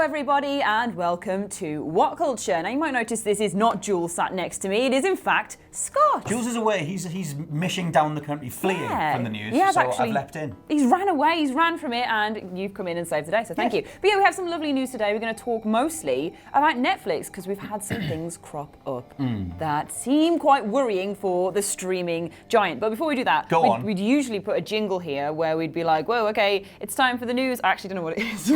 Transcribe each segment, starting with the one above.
everybody, and welcome to What Culture. Now, you might notice this is not Jules sat next to me. It is, in fact, Scott. Jules is away. He's mishing down the country, fleeing from the news. I've leapt in. He's ran away. He's ran from it, and you've come in and saved the day. So thank you. But yeah, we have some lovely news today. We're going to talk mostly about Netflix because we've had some things crop up that seem quite worrying for the streaming giant. But before we do that, we'd usually put a jingle here where we'd be like, "Whoa, okay, it's time for the news." I actually don't know what it is.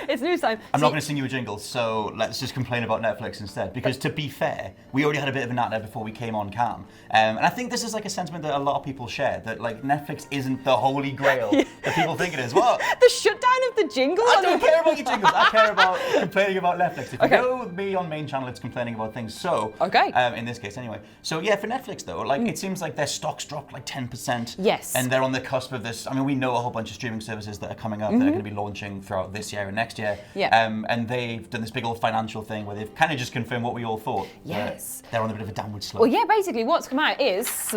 It's news time. I'm not going to sing you a jingle, so let's just complain about Netflix instead. Because to be fair, we already had a bit of a natter before we came on cam. And I think this is like a sentiment that a lot of people share, that like Netflix isn't the holy grail that people think it is. What? The shutdown of the jingle? I don't care about your jingles. I care about complaining about Netflix. If you go with me on main channel, it's complaining about things. So, in this case anyway. So yeah, for Netflix though, like it seems like their stocks dropped like 10%. Yes. And they're on the cusp of this. I mean, we know a whole bunch of streaming services that are coming up that are going to be launching throughout this year and next year. Yeah. And they've done this big old financial thing where they've kind of just confirmed what we all thought. Yes. They're on a bit of a downward slope. Well, yeah, basically what's come out is,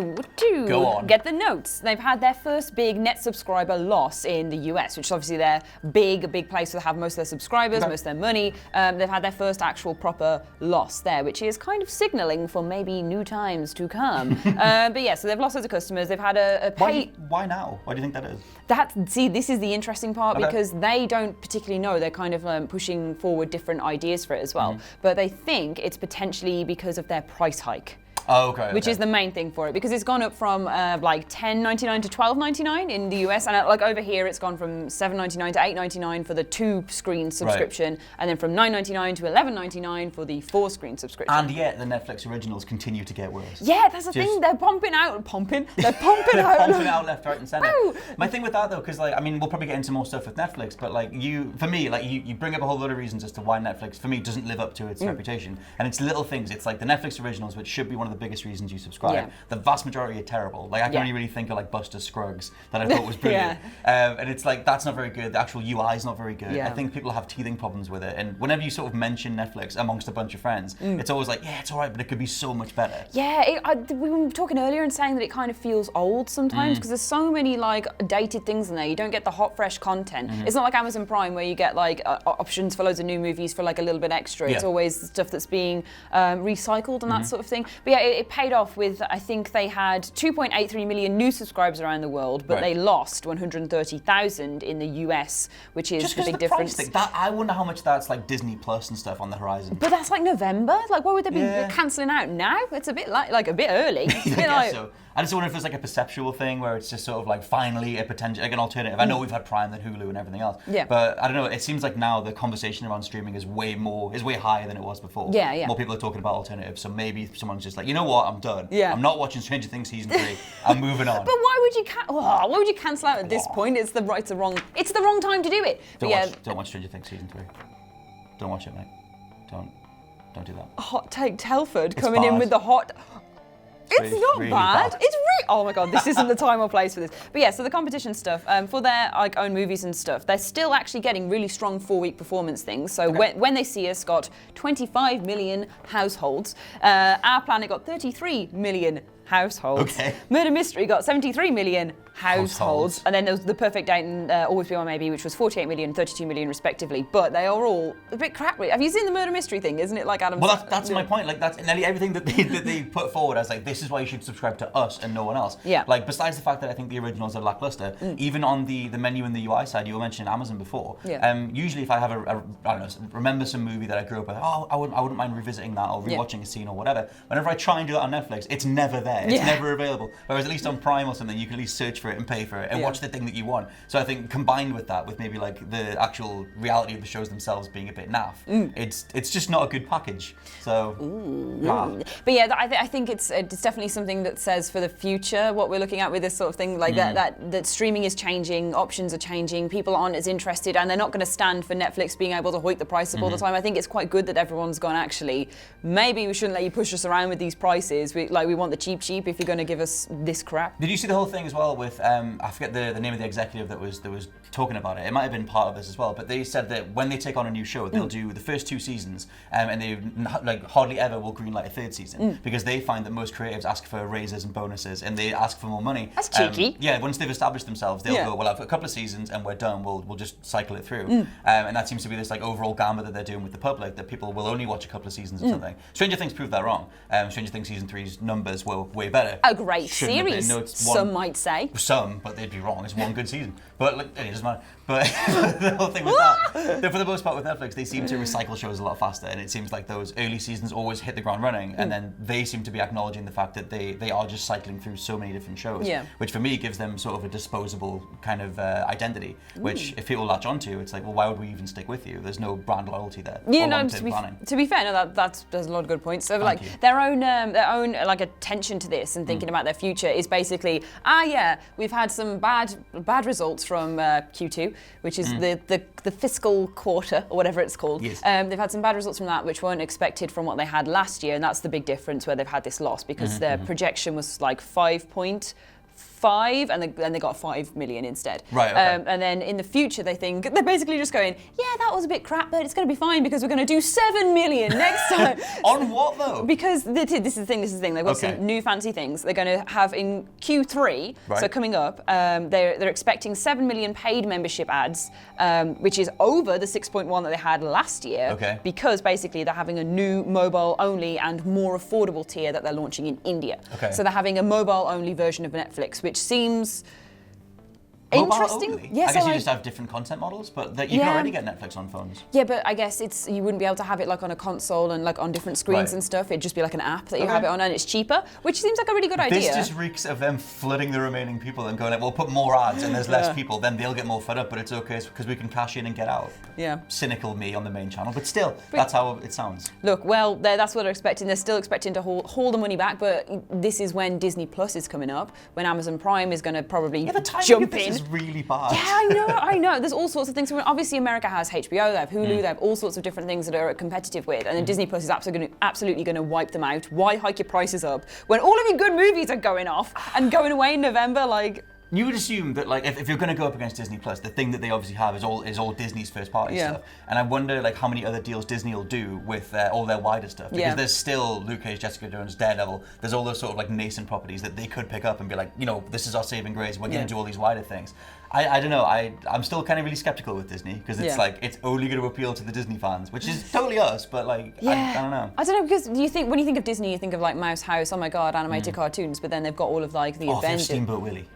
Go on. Get the notes. They've had their first big net subscriber loss in the US, which is obviously their big place to have most of their subscribers, most of their money. They've had their first actual proper loss there, which is kind of signalling for maybe new times to come. But yeah, so they've lost loads of customers. They've had a pay... Why now? Why do you think that is? See, this is the interesting part because they don't particularly know. They're kind of pushing forward different ideas for it as well. But they think it's potentially because of their price hike. Oh, okay. Which is the main thing for it, because it's gone up from like $10.99 to $12.99 in the US, and like over here it's gone from $7.99 to $8.99 for the 2-screen subscription, and then from $9.99 to $11.99 for the 4-screen subscription. And yet the Netflix originals continue to get worse. Yeah, that's the thing. They're pumping out. They're pumping out left, right, and centre. My thing with that though, because like I mean, we'll probably get into more stuff with Netflix, but like you bring up a whole lot of reasons as to why Netflix, for me, doesn't live up to its reputation, and it's little things. It's like the Netflix originals, which should be one of the biggest reasons you subscribe. Yeah. The vast majority are terrible. Like I can only really think of like Buster Scruggs that I thought was brilliant. And it's like that's not very good. The actual UI is not very good. I think people have teething problems with it. And whenever you sort of mention Netflix amongst a bunch of friends, it's always like, yeah, it's all right, but it could be so much better. Yeah, we were talking earlier and saying that it kind of feels old sometimes because there's so many like dated things in there. You don't get the hot, fresh content. It's not like Amazon Prime where you get like options for loads of new movies for like a little bit extra. It's always stuff that's being recycled and that sort of thing. But yeah, it paid off with, I think they had 2.83 million new subscribers around the world, but they lost 130,000 in the US, which is the big difference. Price thing, I wonder how much that's like Disney Plus and stuff on the horizon. But that's like November. Like, why would they be cancelling out now? It's a bit like a bit early. It's a bit like, so. I just wonder if it's like a perceptual thing where it's just sort of like finally a potential, like an alternative. I know we've had Prime and Hulu and everything else. Yeah. But I don't know. It seems like now the conversation around streaming is way higher than it was before. Yeah. More people are talking about alternatives. So maybe someone's just like, you know what, I'm done. Yeah. I'm not watching Stranger Things season 3. I'm moving on. But why would you cancel out at this point? It's the wrong time to do it. Don't watch Stranger Things season 3. Don't watch it, mate. Don't do that. Hot take Telford coming in with the hot. It's not really bad. It's really. Oh my god, this isn't the time or place for this. But yeah, so the competition stuff for their like own movies and stuff, they're still actually getting really strong 4-week performance things. So when they see us, got 25 million households. Our Planet got 33 million households. Murder Mystery got 73 million households. And then there was The Perfect Date and Always Be My Maybe, which was 48 million, 32 million respectively. But they are all a bit crap. Have you seen the Murder Mystery thing? Isn't it like Adam? Well, that's my point. Like that's nearly everything that they put forward as like this is why you should subscribe to us and no one else. Yeah. Like besides the fact that I think the originals are lackluster, even on the menu and the UI side, you were mentioning Amazon before. Yeah. Usually if I have I don't know, remember some movie that I grew up with, I wouldn't mind revisiting that or rewatching a scene or whatever. Whenever I try and do that on Netflix, it's never there. It's never available. Whereas at least on Prime or something, you can at least search for it and pay for it and watch the thing that you want. So I think combined with that, with maybe like the actual reality of the shows themselves being a bit naff, it's just not a good package. So, But yeah, I think it's definitely something that says for the future what we're looking at with this sort of thing, like that streaming is changing, options are changing, people aren't as interested, and they're not going to stand for Netflix being able to hike the price up all the time. I think it's quite good that everyone's gone, actually, maybe we shouldn't let you push us around with these prices. We want the cheap cheap if you're going to give us this crap. Did you see the whole thing as well with, I forget the name of the executive that was talking about it. It might have been part of this as well, but they said that when they take on a new show, they'll do the first 2 seasons, and they like hardly ever will greenlight a 3rd season because they find that most creatives ask for raises and bonuses and they ask for more money. That's cheeky. Yeah, once they've established themselves, they'll go, well, I've a couple of seasons and we're done. We'll just cycle it through. And that seems to be this like overall gambit that they're doing with the public, that people will only watch a couple of seasons of something. Stranger Things proved that wrong. Stranger Things season 3's numbers were way better. A great series, some might say. Some, but they'd be wrong. It's one good season. But like, it doesn't matter. But the whole thing with that, for the most part with Netflix, they seem to recycle shows a lot faster, and it seems like those early seasons always hit the ground running, and then they seem to be acknowledging the fact that they are just cycling through so many different shows, which for me gives them sort of a disposable kind of identity, which if people latch onto, it's like, well, why would we even stick with you? There's no brand loyalty there. Yeah, no, to be fair, no, there's a lot of good points. So like their own like attention to this and thinking about their future is basically, we've had some bad results from Q2, which is the fiscal quarter or whatever it's called. Yes. They've had some bad results from that, which weren't expected from what they had last year, and that's the big difference where they've had this loss because their projection was like 5.5 and then they got 5 million instead. Right. Okay. And then in the future they're basically just going, that was a bit crap, but it's going to be fine because we're going to do 7 million next time. On what though? Because this is the thing. They've got some new fancy things they're going to have in Q3. So coming up, they're expecting 7 million paid membership ads, which is over the 6.1 that they had last year. Okay. Because basically they're having a new mobile only and more affordable tier that they're launching in India. Okay. So they're having a mobile only version of Netflix, which seems interesting. Only? Yeah, I guess you just have different content models, but you can already get Netflix on phones. Yeah, but I guess you wouldn't be able to have it like on a console and like on different screens and stuff. It'd just be like an app that you have it on, and it's cheaper, which seems like a really good idea. This just reeks of them flooding the remaining people and going like, we'll put more ads and there's less people, then they'll get more fed up, but it's okay because we can cash in and get out. Yeah. Cynical me on the main channel, but still, that's how it sounds. Look, well, that's what they're expecting. They're still expecting to hold the money back, but this is when Disney Plus is coming up, when Amazon Prime is going to probably the timing jump of this in. is really bad. Yeah, I know. There's all sorts of things. Obviously, America has HBO, they have Hulu, they have all sorts of different things that are competitive with, and then Disney Plus is absolutely going to wipe them out. Why hike your prices up when all of your good movies are going off and going away in November? Like, you would assume that, like, if you're going to go up against Disney Plus, the thing that they obviously have is all Disney's first party stuff. And I wonder, like, how many other deals Disney will do with all their wider stuff. Because there's still Luke Cage, Jessica Jones, Daredevil. There's all those sort of like nascent properties that they could pick up and be like, this is our saving grace. We're going to do all these wider things. I don't know. I'm still kind of really skeptical with Disney because it's like it's only going to appeal to the Disney fans, which is totally us. But like, I don't know. I don't know because when you think of Disney, you think of like Mouse House. Oh my God, animated cartoons. But then they've got all of like the Avengers. Steamboat Willie.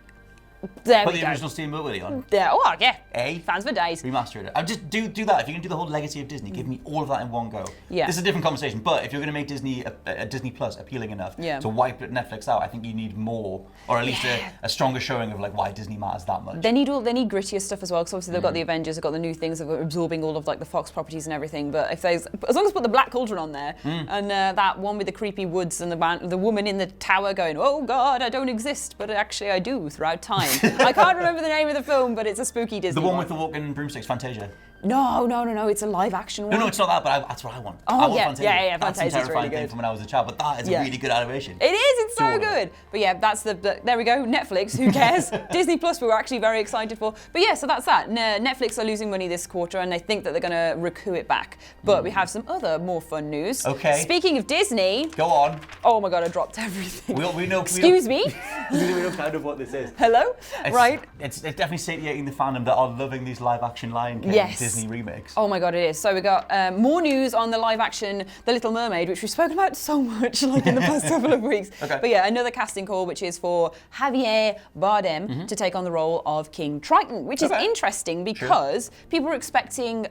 There Put we the go. original Steamboat Willie on. Yeah. Oh yeah. A. Fans for days. Remaster it. Just do that. If you can do the whole legacy of Disney, give me all of that in one go. Yeah. This is a different conversation. But if you're going to make Disney a Disney Plus appealing enough to wipe Netflix out, I think you need more, or at least a stronger showing of like why Disney matters that much. They need grittier stuff as well. Because obviously they've got the Avengers, they've got the new things, they're absorbing all of like the Fox properties and everything. But as long as put the Black Cauldron on there and that one with the creepy woods and the woman in the tower going, oh God, I don't exist, but actually I do throughout time. I can't remember the name of the film, but it's a spooky Disney one. With the walking broomsticks, Fantasia. No, it's a live action one. No, it's not that, but that's what I want. Oh, I want yeah, Fantasia. yeah, That's a Fantasia's terrifying really good. thing from when I was a child, but that is a really good animation. It is, it's so good. But yeah, that's there we go, Netflix, who cares? Disney Plus we were actually very excited for. But yeah, so that's that. Netflix are losing money this quarter and they think that they're going to recoup it back. But we have some other more fun news. Okay. Speaking of Disney. Go on. Oh my God, I dropped everything. We know. Excuse me? We know kind of what this is. Hello? Right. It's definitely satiating the fandom that are loving these live action Lion King Disney remakes. Oh my God, it is. So we got more news on the live action The Little Mermaid, which we've spoken about so much like in the past couple of weeks. Okay. But yeah, another casting call, which is for Javier Bardem to take on the role of King Triton, which is interesting because people were expecting,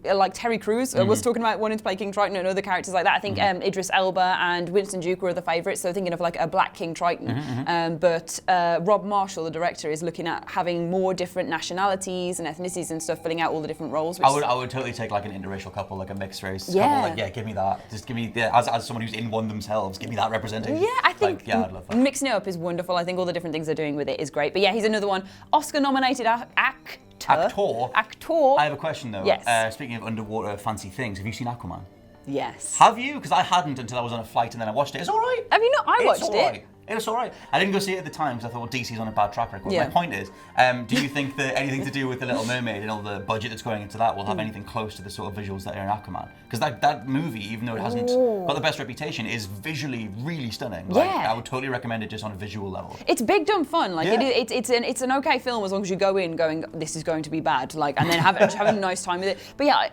like Terry Crews was talking about wanting to play King Triton and other characters like that. I think Idris Elba and Winston Duke were the favourites, so thinking of like a black King Triton. But Rob Marshall, the director, is looking at having more different nationalities and ethnicities and stuff, filling out all the different roles. I would totally take like an interracial couple, like a mixed race couple. Like, give me that. Just give me, as someone who's in one themselves, give me that representation. Yeah, I think I'd love that. Mixing it up is wonderful. I think all the different things they're doing with it is great. But yeah, he's another one. Oscar-nominated actor. I have a question though. Yes. Speaking of underwater fancy things, have you seen Aquaman? Yes. Have you? Because I hadn't until I was on a flight and then I watched it. It's all right. Have you not? I watched it. It was all right. I didn't go see it at the time because I thought, well, DC's on a bad track record. Yeah. My point is, do you think that anything to do with The Little Mermaid and all the budget that's going into that will have anything close to the sort of visuals that are in Aquaman? Because that movie, even though it hasn't got the best reputation, is visually really stunning. Like, I would totally recommend it just on a visual level. It's big dumb fun. Like it's an okay film as long as you go in going, this is going to be bad. Like, and then having a nice time with it. But yeah,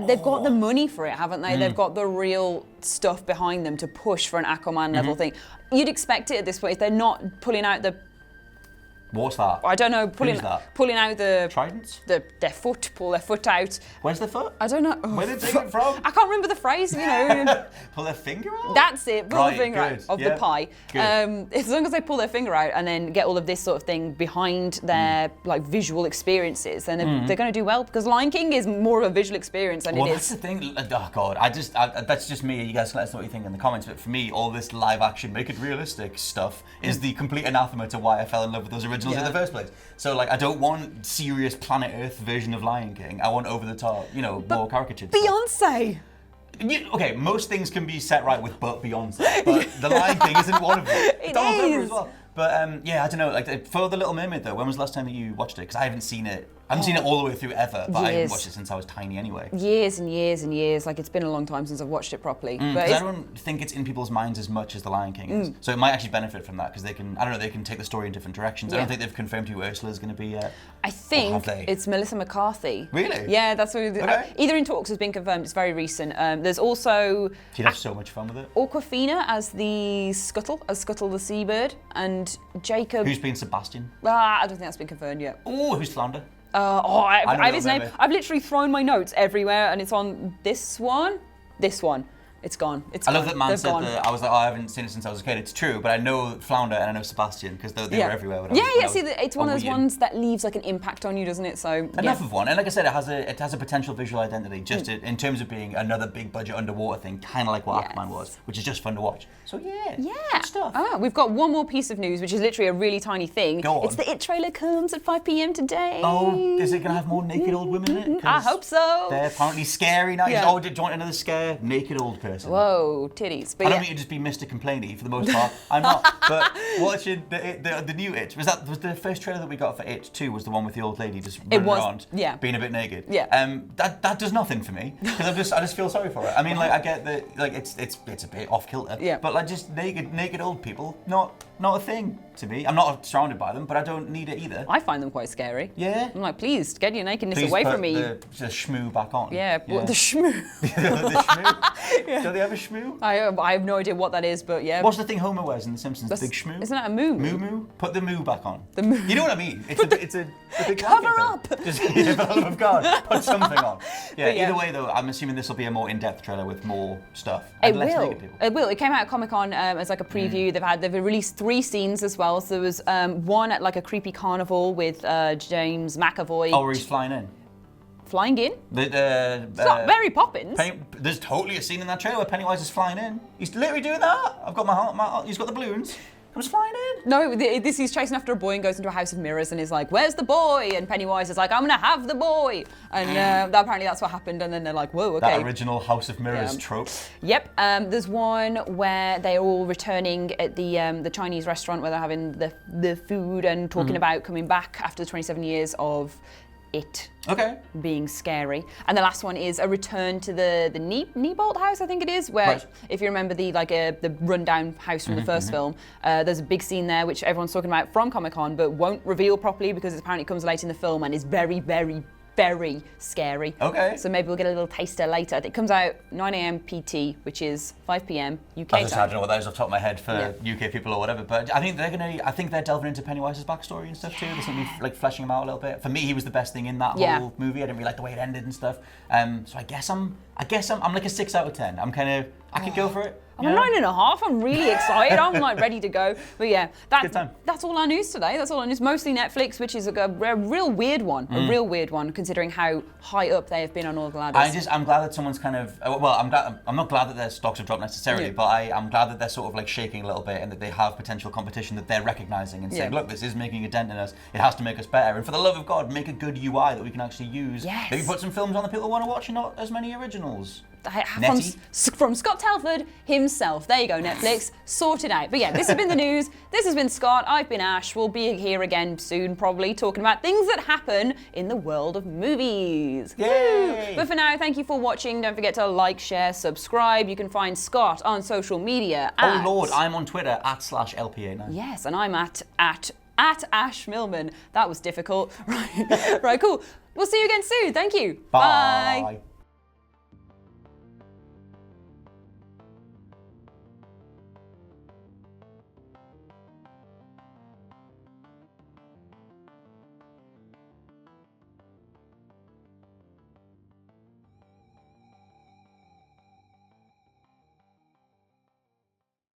they've got the money for it, haven't they? They've got the real stuff behind them to push for an Aquaman level thing. You'd expect it at this point. They're not pulling out the. What's that? I don't know. Pulling out the tridents. Their foot. Pull their foot out. Where's their foot? I don't know. Where did they take it from? I can't remember the phrase. You know. Pull their finger out. That's it. Pull the finger good. out of the pie. As long as they pull their finger out and then get all of this sort of thing behind their like visual experiences, then they're going to do well, because Lion King is more of a visual experience than it is. Well, that's the thing. Oh God, that's just me. You guys can let us know what you think in the comments. But for me, all this live action, make it realistic stuff is the complete anathema to why I fell in love with those originals in the first place. So like, I don't want serious Planet Earth version of Lion King. I want over the top, more caricatured. Beyonce. Okay, most things can be set right with but Beyonce, but The Lion King isn't one of them. It Donald Glover is. as well. But I don't know. Like for The Little Mermaid though, when was the last time that you watched it? Because I haven't seen it. I haven't seen it all the way through ever, but I haven't watched it since I was tiny anyway. Years and years and years. Like, it's been a long time since I've watched it properly. But I don't think it's in people's minds as much as The Lion King is. So it might actually benefit from that, because they can, they can take the story in different directions. I don't think they've confirmed who Ursula's going to be yet. I think it's Melissa McCarthy. Really? Yeah, that's what either in talks has been confirmed. It's very recent. There's also... She'd have so much fun with it. Awkwafina as Scuttle the seabird, and Jacob... Who's been Sebastian? I don't think that's been confirmed yet. Oh, who's Flounder? I have his name. I've literally thrown my notes everywhere, and it's on this one. This one. It's gone. I love that man said that. I was like, I haven't seen it since I was a kid. It's true, but I know Flounder and I know Sebastian, because they were everywhere. See, it's one of those ones that leaves like an impact on you, doesn't it? So enough of one. And like I said, it has a potential visual identity, just in terms of being another big budget underwater thing, kind of like what Aquaman was, which is just fun to watch. So good stuff. We've got one more piece of news, which is literally a really tiny thing. Go on. It's the It trailer comes at 5 p.m. today. Oh, is it going to have more naked old women in it? I hope so. They're apparently scary now. Oh, do you want another scare? Naked old person. Whoa, titties. But I don't mean to just be Mr. Complainy for the most part. I'm not. But watching the new It, was the first trailer that we got for It 2 was the one with the old lady just running around, being a bit naked. Yeah. That does nothing for me, because I just feel sorry for her. I mean, like, I get that, like, it's a bit off kilter. Yeah. But like, just naked old people, not a thing to me. I'm not surrounded by them, but I don't need it either. I find them quite scary. Yeah. I'm like, please get your nakedness Please away put from me. the shmoo back on. Yeah. The shmoo. The shmoo. Do they have a shmoo? I have no idea what that is, but yeah. What's the thing Homer wears in The Simpsons? The big shmoo? Isn't that a moo? Moo? Put the moo back on. The moo. You know what I mean? It's a big cover thing. up. Just for the love of God, put something on. Yeah. Either way though, I'm assuming this will be a more in-depth trailer with more stuff. And less naked people. It will. It came out at Comic-Con as like a preview. They've released 3 scenes as well. So there was one at like a creepy carnival with James McAvoy. Oh, where he's flying in. Flying in? It's not Mary Poppins. There's totally a scene in that trailer where Pennywise is flying in. He's literally doing that. I've got my heart. He's got the balloons. Comes flying in. No, he's chasing after a boy and goes into a house of mirrors and is like, "Where's the boy?" And Pennywise is like, "I'm gonna have the boy." And apparently that's what happened. And then they're like, "Whoa, okay." That original House of Mirrors trope. Yep. There's one where they're all returning at the Chinese restaurant where they're having the food and talking about coming back after the 27 years of It being scary. And the last one is a return to the Niebolt house, I think it is, where if you remember the rundown house from the first film, there's a big scene there which everyone's talking about from Comic-Con but won't reveal properly because it apparently comes late in the film and is very, very, very scary. Okay. So maybe we'll get a little taster later. It comes out 9 a.m. PT, which is 5 p.m. UK time. I don't know what that is off the top of my head for UK people or whatever, but I think they're delving into Pennywise's backstory and stuff too. There's something like fleshing him out a little bit. For me, he was the best thing in that whole movie. I didn't really like the way it ended and stuff. So I guess I'm like a 6 out of 10. I could go for it. I'm a 9.5. I'm really excited. I'm like ready to go. But yeah, that's all our news today. That's all our news. Mostly Netflix, which is a real weird one. A real weird one, considering how high up they have been on all the ladders. I'm glad that someone's kind of. I'm not glad that their stocks have dropped necessarily, but I'm glad that they're sort of like shaking a little bit and that they have potential competition that they're recognizing and saying, look, this is making a dent in us. It has to make us better. And for the love of God, make a good UI that we can actually use. Yes. Maybe put some films on that people want to watch and not as many originals. from Scott Telford himself. There you go, Netflix. Sort it out. But yeah, this has been the news. This has been Scott. I've been Ash. We'll be here again soon, probably, talking about things that happen in the world of movies. Yay! But for now, thank you for watching. Don't forget to like, share, subscribe. You can find Scott on social media. Oh Lord, I'm on Twitter @/LPA9. Yes, and I'm at Ash Millman. That was difficult. Right, cool. We'll see you again soon. Thank you. Bye.